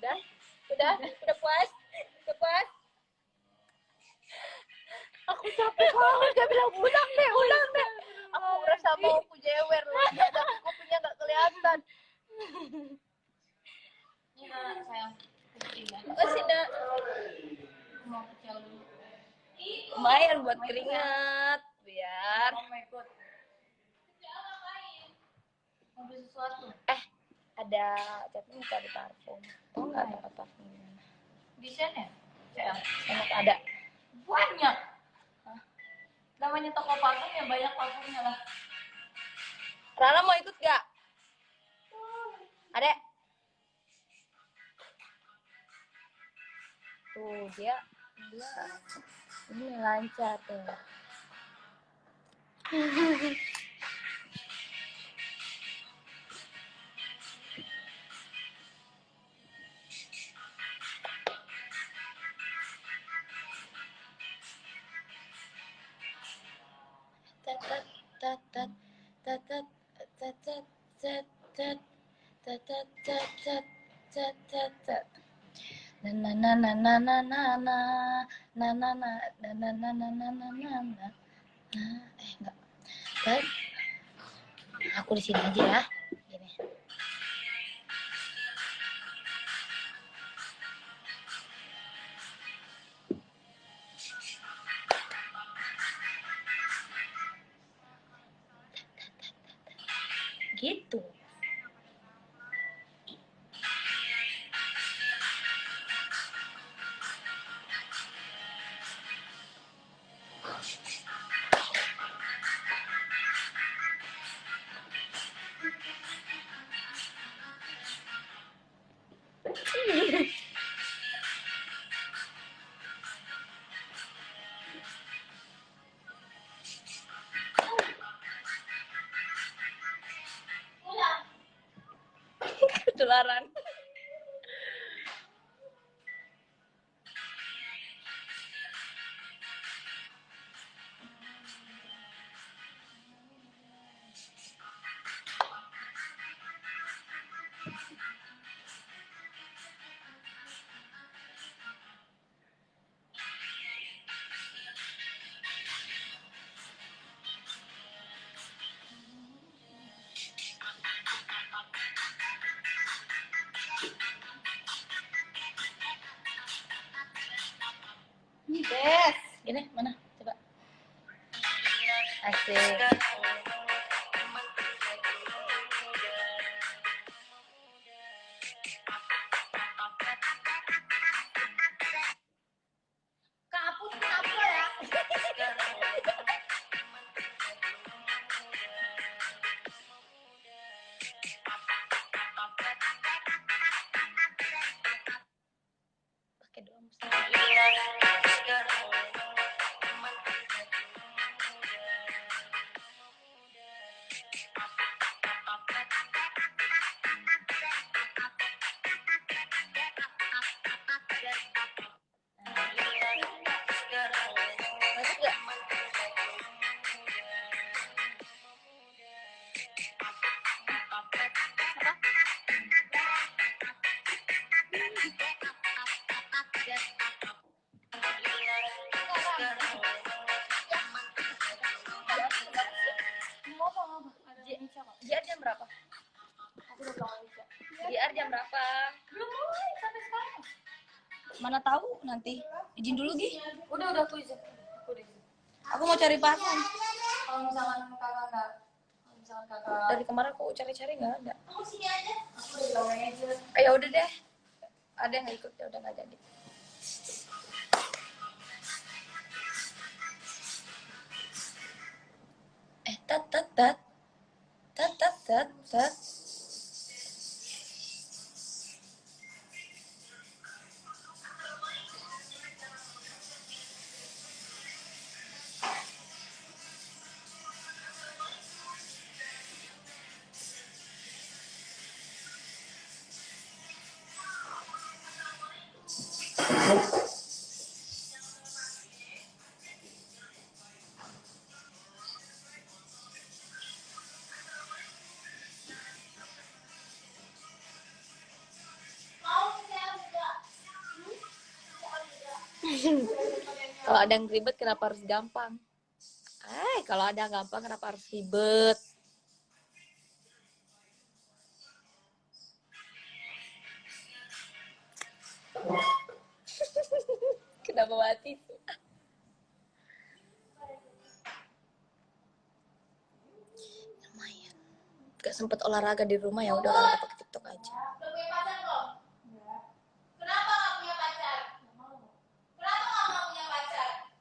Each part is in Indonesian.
Udah puas? Udah puas? Aku capek banget, dia bilang ulang deh. Aku merasa mau aku jewer loh, tapi kopinya nggak kelihatan. Ini sayang. Makasih nak. Mau kecil dulu. Lumayan buat keringat, biar. Mau ikut. Mau beli sesuatu? Ada catnya minta di parfum. Oh nggak ada parfum. Desainnya? Sayang. Enak ada. Banyak. Namanya toko parfum ya banyak parfumnya lah. Rana mau ikut gak? Adek? Tuh dia ini lancar tuh. Enggak. Aku di sini aja ya. Gini. Gitu. Ketularan. Yes. Gini mana? Coba. Asik. Kapus apa ya? Pakai doa mustahil. Masuk gak? JR jam berapa? Aku udah bilang Alicia. JR jam berapa? Belum mulai sampai sekarang. Mana tahu nanti. Izin dulu Gi. Udah aku izin. Aku udah izin. Aku mau cari parfum. Kalau misalkan kakak nggak, Dari kemarin aku cari-cari nggak ada. aku sini aja. Aku udah bilang manajer. Ya udah deh. Ada yang nggak ikut ya udah nggak jadi. Tat. Kalau ada yang ribet kenapa harus gampang? Kalau ada yang gampang kenapa harus ribet? Kenapa mati? Lumayan. Gak sempet olahraga di rumah, ya udah olahraga pakai TikTok aja. Kenapa gak punya pacar? Kenapa kamu gak punya pacar?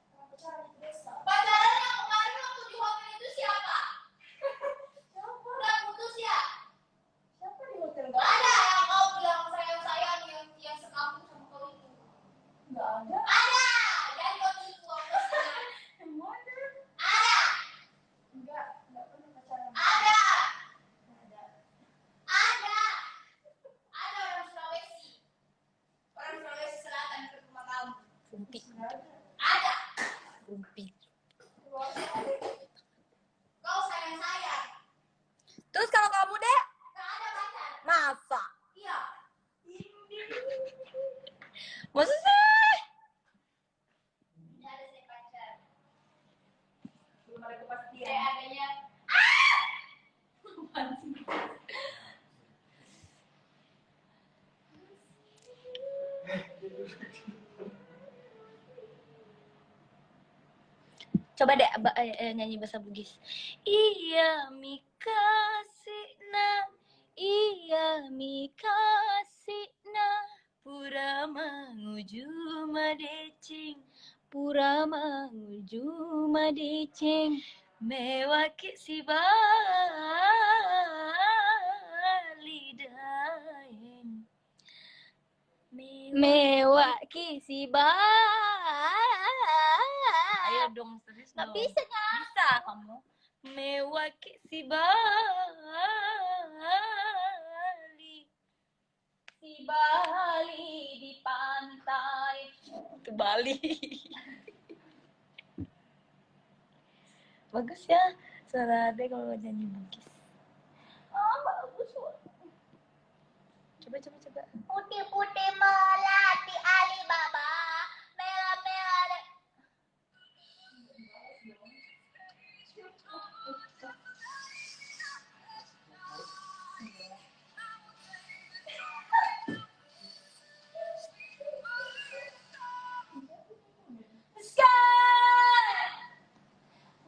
Pacaran yang kemarin waktu di hotel itu siapa? Udah putus ya? Siapa di hotel? Ada yang kau bilang sayang-sayang yang sekampung sama kau itu. Nggak ada. Ada! Dari waktu itu aku sayang. Ada! Nggak pernah pacaran. Ada! Ada! Ada orang Sulawesi. Orang Sulawesi Selatan ke rumah kamu. Rumpi. Ada! Rumpi. Kau sayang-sayang. Terus kalau kamu, Dek? Gak ada pacar. Masa? Iya. Masa sih? Tidak ada saya pacar. Belum ada kepastian. Saya adanya. Coba deh nyanyi bahasa Bugis. Iya mikasina, iya mikasina, pura manguju madecing, pura manguju madecing, mewaki si balidaeng, mewaki si Ayo dong, serius Gak dong. bisa ya. Bisa kamu. Mewaki si Bali. Si Bali di pantai. Itu Bali. Bagus ya suara Ade kalau nyanyi Bugis. Bagus. Coba. Putih-putih melati Alibaba. Merah-merah.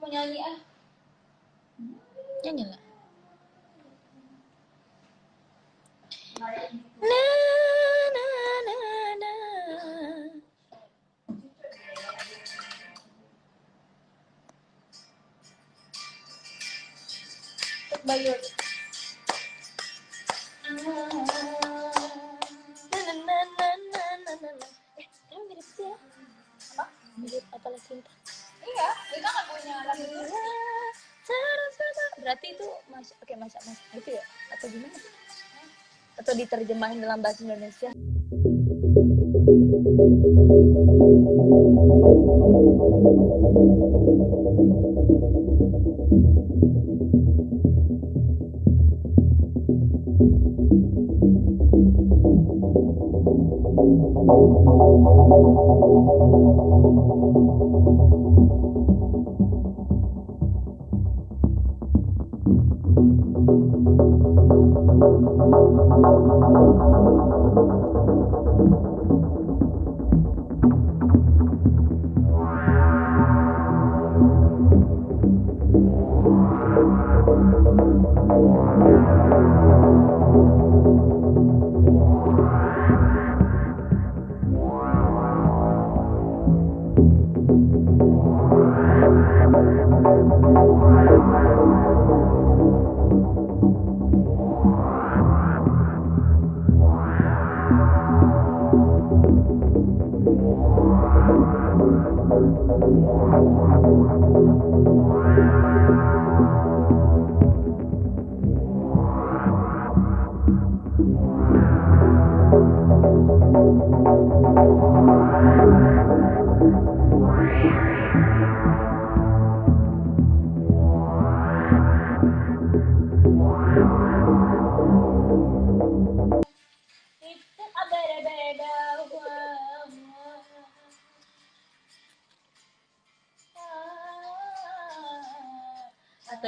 Mau nyanyi ah? Nyanyi lah. Na na na na. Bayut. Ini mirip sih ya? Apa? Mirip Apalah Cinta. Iya, itu kan punya lagu itu. Berarti itu masak gitu ya? Atau gimana? Atau diterjemahin dalam bahasa Indonesia?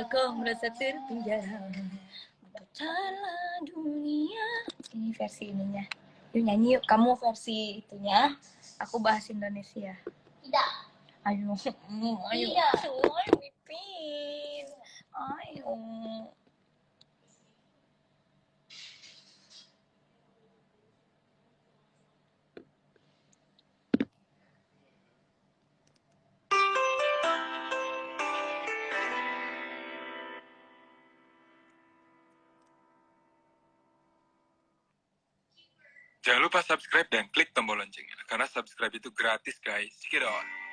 kau merasa terpenjara. Berjalan dunia. Ini versi ininya. Yuk nyanyi yuk. Kamu versi itunya. Aku bahas Indonesia. Tidak. Ayo. Ayo. Iya. Ayo, Pipin. Ayo. Jangan lupa subscribe dan klik tombol loncengnya, karena subscribe itu gratis guys. Check it out.